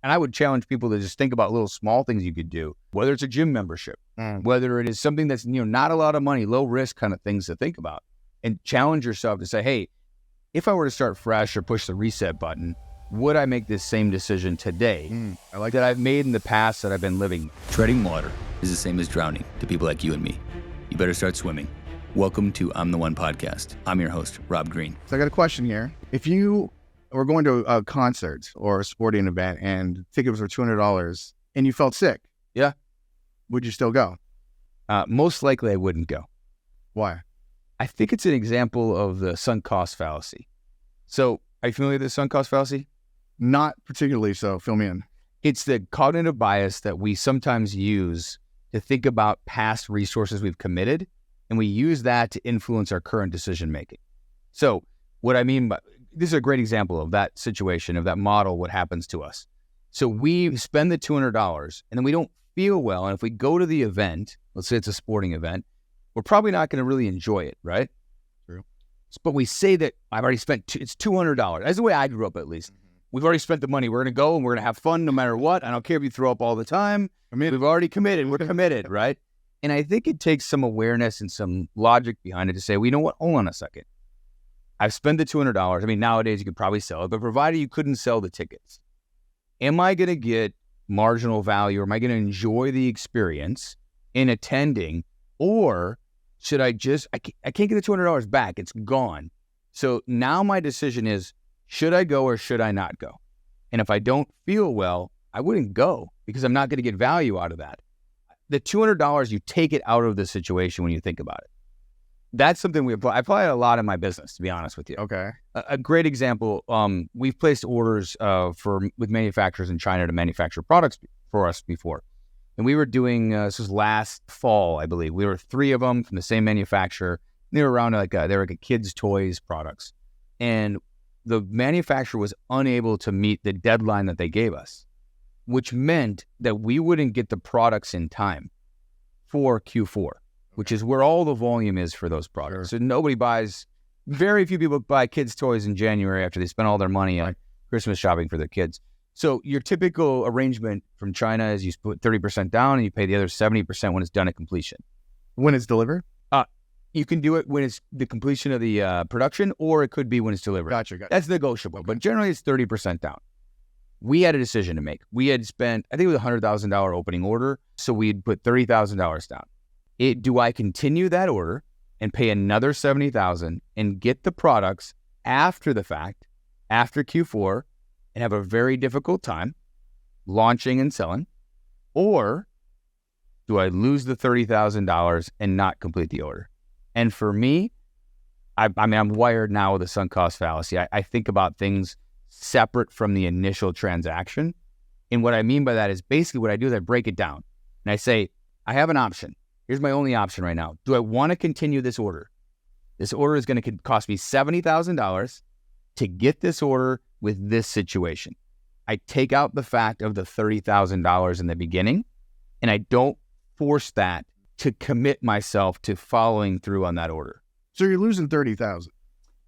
And I would challenge people to just think about little small things you could do, whether it's a gym membership, whether it is something that's, not a lot of money, low risk kind of things to think about, and challenge yourself to say, hey, if I were to start fresh or push the reset button, would I make this same decision today I like that I've made in the past that I've been living? Treading water is the same as drowning to people like you and me. You better start swimming. Welcome to I'm the One podcast. I'm your host, Rob Green. So I got a question here. If you were going to a concert or a sporting event and tickets were $200 and you felt sick, Yeah. would you still go? Most likely I wouldn't go. Why? I think it's an example of the sunk cost fallacy. So are you familiar with the sunk cost fallacy? Not particularly so. Fill me in. It's the cognitive bias that we sometimes use to think about past resources we've committed, and we use that to influence our current decision making. So what I mean by this is a great example of that situation, of that model, what happens to us. So we spend the $200 and then we don't feel well. And if we go to the event, let's say it's a sporting event, we're probably not going to really enjoy it, right? True. But we say that I've already spent, it's $200. That's the way I grew up, at least. We've already spent the money. We're going to go and we're going to have fun no matter what. I don't care if you throw up all the time. We've already committed. We're committed, right? And I think it takes some awareness and some logic behind it to say, well, you know what? Hold on a second. I've spent the $200. I mean, nowadays you could probably sell it, but provided you couldn't sell the tickets, am I going to get marginal value, or am I going to enjoy the experience in attending, or should I just, I can't get the $200 back. It's gone. So now my decision is, should I go or should I not go? And if I don't feel well, I wouldn't go because I'm not going to get value out of that. The $200, you take it out of the situation when you think about it. That's something I apply a lot in my business, to be honest with you. Okay. A great example, we've placed orders with manufacturers in China to manufacture products for us before. And we were doing, this was last fall, I believe. We were 3 of them from the same manufacturer. They were around they were like a kids' toys products. And the manufacturer was unable to meet the deadline that they gave us, which meant that we wouldn't get the products in time for Q4, which is where all the volume is for those products. Sure. So very few people buy kids' toys in January after they spend all their money on Christmas shopping for their kids. So your typical arrangement from China is you put 30% down and you pay the other 70% when it's done at completion. When it's delivered? You can do it when it's the completion of the production, or it could be when it's delivered. Gotcha. That's negotiable, Okay. but generally it's 30% down. We had a decision to make. We had spent, I think it was a $100,000 opening order, so we'd put $30,000 down. Do I continue that order and pay another $70,000 and get the products after the fact, after Q4, and have a very difficult time launching and selling? Or do I lose the $30,000 and not complete the order? And for me, I'm wired now with the sunk cost fallacy. I think about things separate from the initial transaction. And what I mean by that is basically what I do is I break it down. And I say, I have an option. Here's my only option right now. Do I want to continue this order? This order is going to cost me $70,000 to get this order with this situation. I take out the fact of the $30,000 in the beginning, and I don't force that to commit myself to following through on that order. So you're losing 30,000.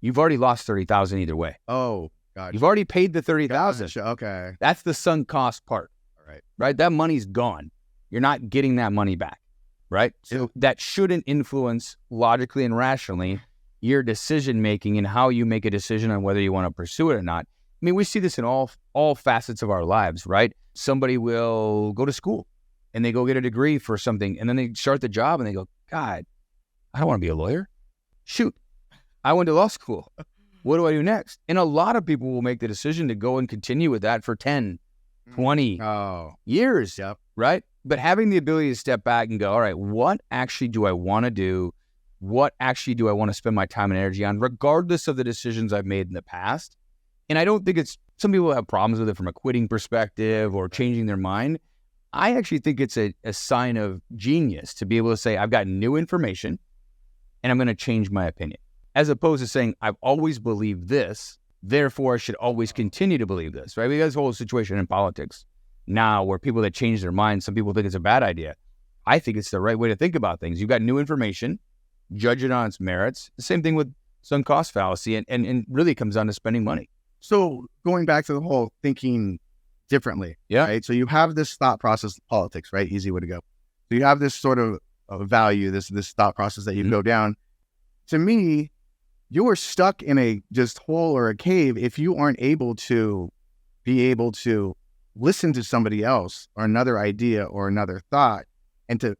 You've already lost 30,000 either way. Oh, gotcha. You've already paid the 30,000. Gotcha. Okay. That's the sunk cost part. All right. Right? That money's gone. You're not getting that money back. Right? So that shouldn't influence logically and rationally your decision making and how you make a decision on whether you want to pursue it or not. I mean, we see this in all facets of our lives, right? Somebody will go to school and they go get a degree for something, and then they start the job and they go, God, I don't want to be a lawyer. Shoot, I went to law school. What do I do next? And a lot of people will make the decision to go and continue with that for 10, 20 years, Yep. right? But having the ability to step back and go, all right, what actually do I want to do? What actually do I want to spend my time and energy on, regardless of the decisions I've made in the past? And I don't think some people have problems with it from a quitting perspective or changing their mind. I actually think it's a sign of genius to be able to say, I've got new information and I'm going to change my opinion, as opposed to saying, I've always believed this, therefore I should always continue to believe this, right? We got this whole situation in politics now where people that change their minds, some people think it's a bad idea. I think it's the right way to think about things. You've got new information, judge it on its merits. The same thing with sunk cost fallacy, and really comes down to spending money. So going back to the whole thinking differently. Yeah. Right. So you have this thought process, politics, right? Easy way to go. So you have this sort of value, this thought process that you go down. To me, you are stuck in a just hole or a cave if you aren't able to listen to somebody else or another idea or another thought, and to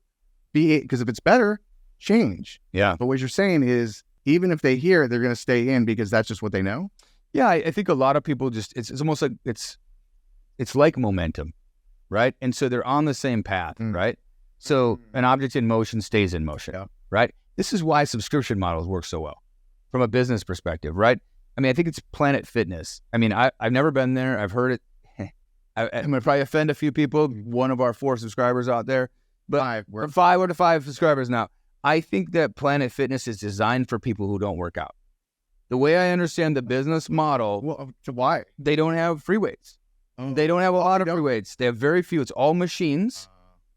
be, because if it's better, change. Yeah. But what you're saying is, even if they hear it, they're going to stay in because that's just what they know. Yeah, I think a lot of people just, it's almost like it's like momentum, right? And so they're on the same path, right? So an object in motion stays in motion, right? This is why subscription models work so well from a business perspective, right? I mean, I think it's Planet Fitness. I mean, I've never been there. I've heard it. I'm going to probably offend a few people, one of our 4 subscribers out there, but 5 out of 5 subscribers now. I think that Planet Fitness is designed for people who don't work out. The way I understand the business model, Well, why? they don't have free weights. They don't have a lot of free weights. They have very few. It's all machines.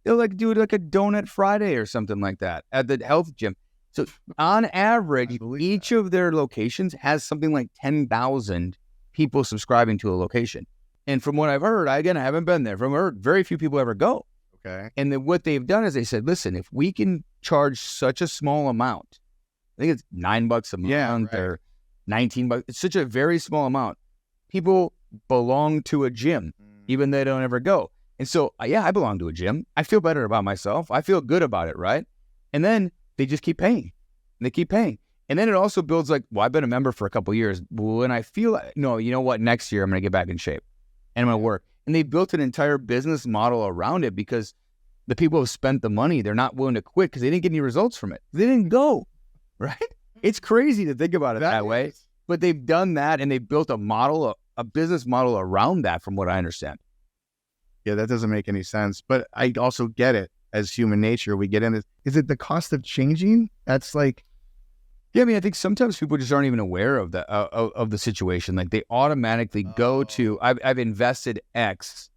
They'll like do like a donut Friday or something like that at the health gym. So on average, each of their locations has something like 10,000 people subscribing to a location. And from what I've heard, I haven't been there. From what I've heard, very few people ever go. Okay. And then what they've done is they said, listen, if we can charge such a small amount, I think it's $9 a month or $19. It's such a very small amount. People belong to a gym, even though they don't ever go. And so, I belong to a gym. I feel better about myself. I feel good about it, right? And then they just keep paying. And they keep paying. And then it also builds like, well, I've been a member for a couple of years. When I feel like, no, you know what? Next year, I'm going to get back in shape. And I'm going to work. And they built an entire business model around it because the people who spent the money, they're not willing to quit because they didn't get any results from it. They didn't go, right? It's crazy to think about it that way. But they've done that, and they built a model, a business model around that, from what I understand. Yeah, that doesn't make any sense. But I also get it. As human nature, we get in it. Is it the cost of changing? That's like, yeah, I mean, I think sometimes people just aren't even aware of the situation. Like they automatically go to, I've invested X,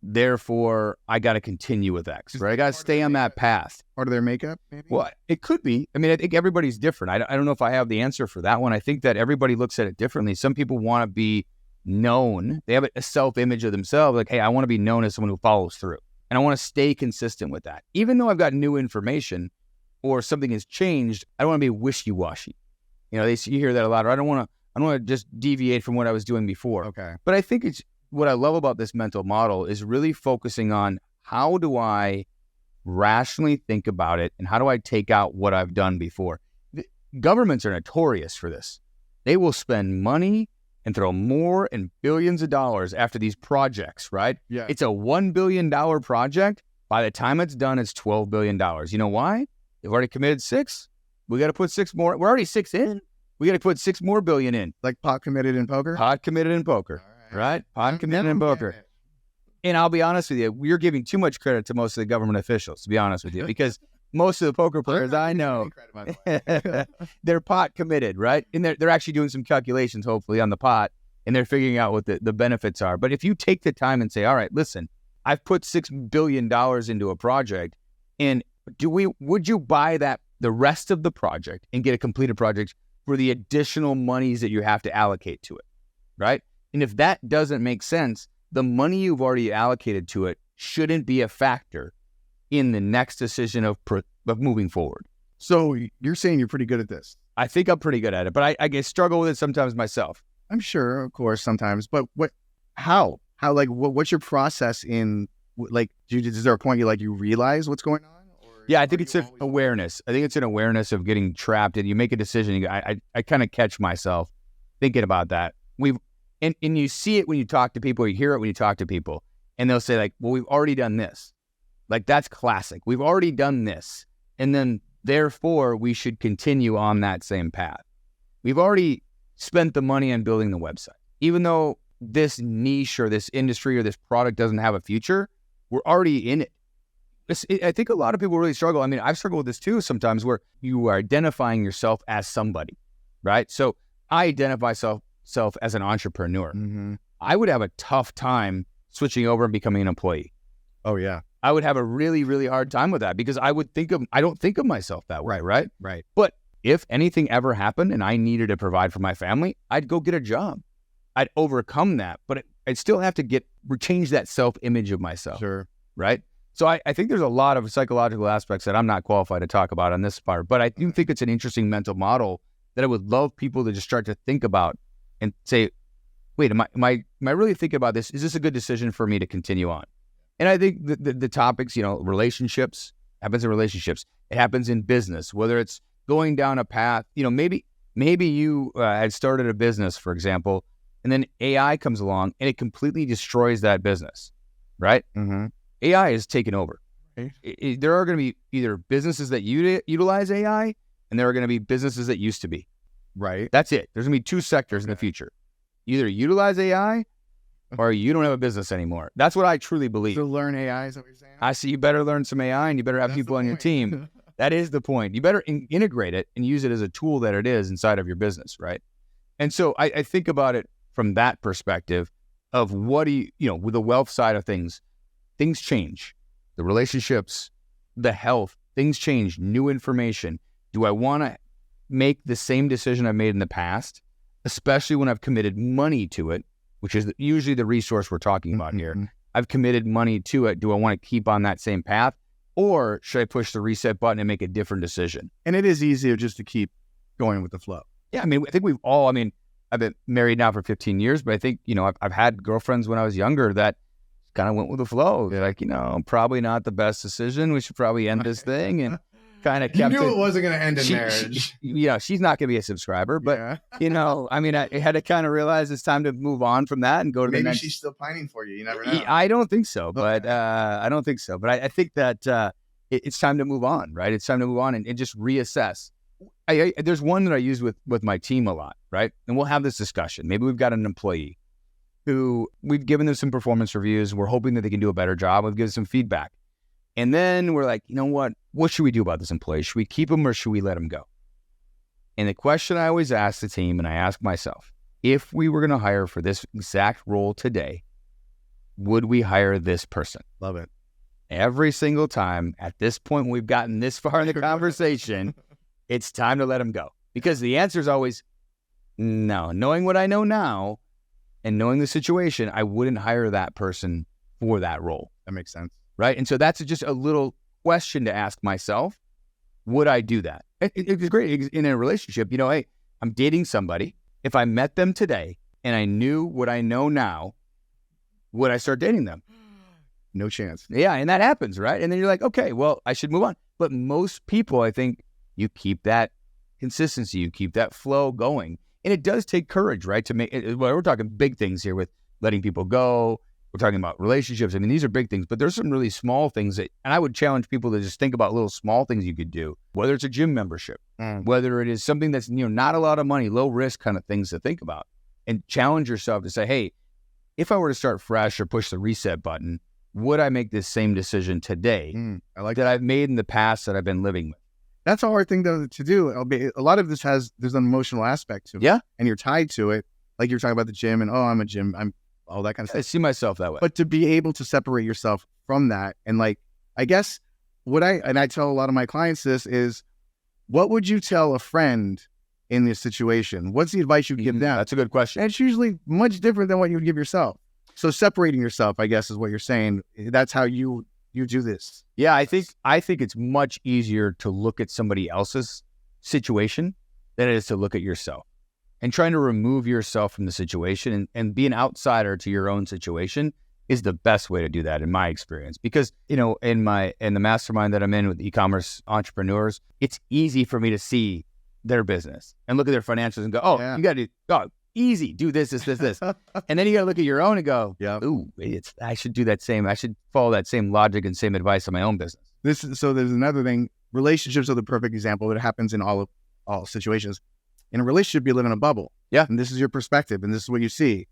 therefore I got to continue with X, right? I got to stay on that path. Part of their makeup, maybe? Well, it could be. I mean, I think everybody's different. I don't know if I have the answer for that one. I think that everybody looks at it differently. Some people want to be known. They have a self-image of themselves. Like, hey, I want to be known as someone who follows through. And I want to stay consistent with that. Even though I've got new information or something has changed, I don't want to be wishy-washy. You know, you hear that a lot. Or I don't want to just deviate from what I was doing before. Okay. But I think it's what I love about this mental model is really focusing on how do I rationally think about it and how do I take out what I've done before. Governments are notorious for this. They will spend money and throw more and billions of dollars after these projects, right? Yeah. It's a $1 billion project. By the time it's done, it's $12 billion. You know why? They've already committed 6. We got to put 6 more. We're already 6 in. We got to put 6 more billion in. Like pot committed in poker? Pot committed in poker, right? Pot committed in poker. And I'll be honest with you, we're giving too much credit to most of the government officials, to be honest with you, because most of the poker players I know, they're pot committed, right? And they're actually doing some calculations, hopefully, on the pot, and they're figuring out what the benefits are. But if you take the time and say, all right, listen, I've put $6 billion into a project, and would you buy the rest of the project and get a completed project for the additional monies that you have to allocate to it, right? And if that doesn't make sense, the money you've already allocated to it shouldn't be a factor in the next decision of moving forward. So you're saying you're pretty good at this? I think I'm pretty good at it, but I get struggle with it sometimes myself. I'm sure, of course, sometimes. But how, like, what's your process in, like, is there a point you realize what's going on? Yeah, I think it's an awareness. I think it's an awareness of getting trapped, and you make a decision. I kind of catch myself thinking about that. And you see it when you talk to people, you hear it when you talk to people, and they'll say like, well, we've already done this. Like, that's classic. We've already done this. And then therefore we should continue on that same path. We've already spent the money on building the website. Even though this niche or this industry or this product doesn't have a future, we're already in it. I think a lot of people really struggle. I mean, I've struggled with this too sometimes, where you are identifying yourself as somebody, right? So I identify myself as an entrepreneur. Mm-hmm. I would have a tough time switching over and becoming an employee. Oh, yeah. I would have a really, really hard time with that because I don't think of myself that way, right? Right. But if anything ever happened and I needed to provide for my family, I'd go get a job. I'd overcome that. But I'd still have to change that self-image of myself. Sure. Right? So I think there's a lot of psychological aspects that I'm not qualified to talk about on this part, but I do think it's an interesting mental model that I would love people to just start to think about and say, wait, am I really thinking about this? Is this a good decision for me to continue on? And I think the topics, relationships, happens in relationships. It happens in business, whether it's going down a path, maybe you had started a business, for example, and then AI comes along and it completely destroys that business, right? Mm-hmm. AI is taken over. Right. There are going to be either businesses that utilize AI and there are going to be businesses that used to be. Right. That's it. There's going to be two sectors in the future. Either utilize AI or you don't have a business anymore. That's what I truly believe. So learn AI, is that what you're saying? I see you better learn some AI and you better have people on your team. That is the point. You better integrate it and use it as a tool that it is inside of your business, right? And so I think about it from that perspective of what do you, with the wealth side of things change. The relationships, the health, things change, new information. Do I want to make the same decision I made in the past, especially when I've committed money to it, which is usually the resource we're talking about here. I've committed money to it. Do I want to keep on that same path? Or should I push the reset button and make a different decision? And it is easier just to keep going with the flow. Yeah, I think I've been married now for 15 years, but I think, I've had girlfriends when I was younger that kind of went with the flow. They're like, probably not the best decision. We should probably end this thing, and kind of kept it wasn't going to end in marriage. She's not going to be a subscriber, but I had to kind of realize it's time to move on from that and go to the next. Maybe she's still pining for you. You never know. I don't think so, but I think that it's time to move on, right? It's time to move on and just reassess. There's one that I use with my team a lot, right? And we'll have this discussion. Maybe we've got an employee who we've given them some performance reviews. We're hoping that they can do a better job. We've given some feedback. And then we're like, what should we do about this employee? Should we keep him or should we let him go? And the question I always ask the team, and I ask myself, if we were going to hire for this exact role today, would we hire this person? Love it. Every single time at this point, when we've gotten this far in the conversation, it's time to let him go. Because the answer is always no. Knowing what I know now and knowing the situation, I wouldn't hire that person for that role. That makes sense. Right? And so that's just a little question to ask myself. Would I do that? It's great in a relationship. Hey, I'm dating somebody. If I met them today and I knew what I know now, would I start dating them? No chance. Yeah, and that happens, right? And then you're like, okay, well, I should move on. But most people, I think, you keep that consistency, you keep that flow going. And it does take courage, right? To make it, we're talking big things here with letting people go. We're talking about relationships. These are big things, but there's some really small things and I would challenge people to just think about little small things you could do, whether it's a gym membership, whether it is something that's, not a lot of money, low risk kind of things to think about, and challenge yourself to say, hey, if I were to start fresh or push the reset button, would I make this same decision today I like that I've made in the past that I've been living with? That's a hard thing to do. A lot of this there's an emotional aspect to it. Yeah. And you're tied to it. Like you're talking about the gym and, I'm all that kind of stuff. I see myself that way. But to be able to separate yourself from that. And I guess I tell a lot of my clients this is, what would you tell a friend in this situation? What's the advice you'd give them? That's a good question. And it's usually much different than what you would give yourself. So separating yourself, I guess, is what you're saying. That's how you do this. Yeah, I think it's much easier to look at somebody else's situation than it is to look at yourself. And trying to remove yourself from the situation and be an outsider to your own situation is the best way to do that in my experience. Because, in the mastermind that I'm in with e-commerce entrepreneurs, it's easy for me to see their business and look at their financials and go, you got to easy, do this. And then you got to look at your own and go, ooh, I should do that same. I should follow that same logic and same advice on my own business. So there's another thing. Relationships are the perfect example. It happens in all situations. In a relationship, you live in a bubble. Yeah. And this is your perspective and this is what you see.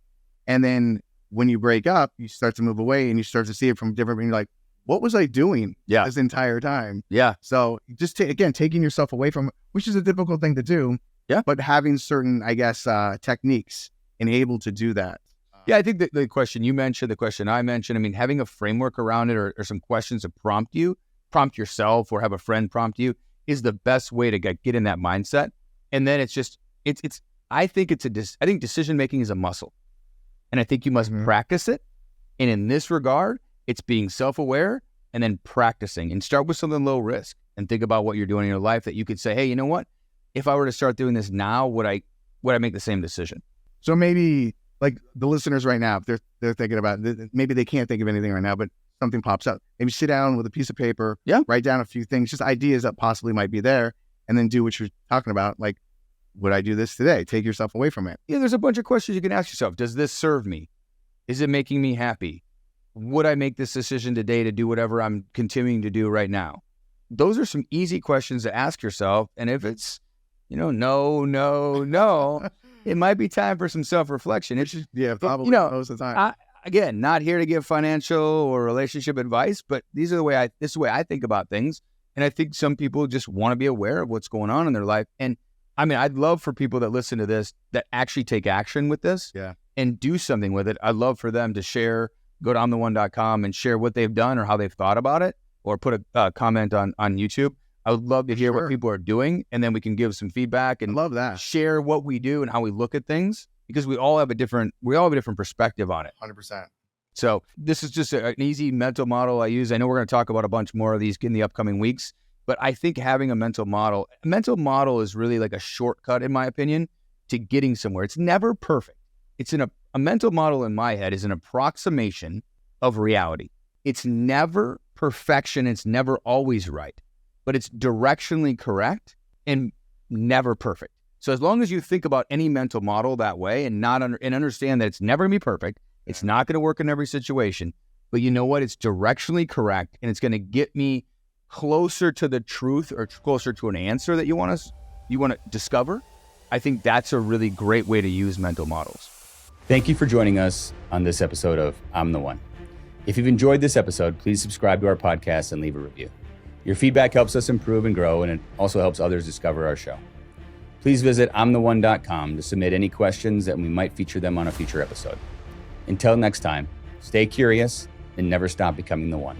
And then when you break up, you start to move away and you start to see it from different, and you're like, what was I doing this entire time? Yeah. So just taking yourself away from it, which is a difficult thing to do. Yeah. But having certain, I guess, techniques and able to do that. Yeah. I think the question you mentioned, the question I mentioned, having a framework around it or some questions to prompt yourself or have a friend prompt you is the best way to get in that mindset. And then I think decision-making is a muscle. And I think you must practice it. And in this regard, it's being self-aware and then practicing, and start with something low risk and think about what you're doing in your life that you could say, hey, you know what? If I were to start doing this now, would I make the same decision? So maybe like the listeners right now, if they're thinking about, maybe they can't think of anything right now, but something pops up. Maybe sit down with a piece of paper, write down a few things, just ideas that possibly might be there, and then do what you're talking about. Like, would I do this today? Take yourself away from it. Yeah, there's a bunch of questions you can ask yourself. Does this serve me? Is it making me happy? Would I make this decision today to do whatever I'm continuing to do right now? Those are some easy questions to ask yourself. And if it's, no, it might be time for some self-reflection. It's just, probably most of the time. Again, not here to give financial or relationship advice, but this is the way I think about things. And I think some people just want to be aware of what's going on in their life. And I mean, I'd love for people that listen to this that actually take action with this and do something with it. I'd love for them to share, go to I'mTheOne.com and share what they've done or how they've thought about it, or put a comment on YouTube. I would love to hear what people are doing, and then we can give some feedback and love that. Share what we do and how we look at things, because we all have a different perspective on it. 100%. So this is just an easy mental model I use. I know we're going to talk about a bunch more of these in the upcoming weeks, but I think having a mental model is really like a shortcut, in my opinion, to getting somewhere. It's never perfect. A mental model in my head is an approximation of reality. It's never perfection. It's never always right, but it's directionally correct and never perfect. So as long as you think about any mental model that way and understand that it's never going to be perfect, it's not going to work in every situation, but you know what? It's directionally correct, and it's going to get me closer to the truth or closer to an answer that you want to discover. I think that's a really great way to use mental models. Thank you for joining us on this episode of I'm the One. If you've enjoyed this episode, please subscribe to our podcast and leave a review. Your feedback helps us improve and grow, and it also helps others discover our show. Please visit I'mTheOne.com to submit any questions, and we might feature them on a future episode. Until next time, stay curious and never stop becoming the one.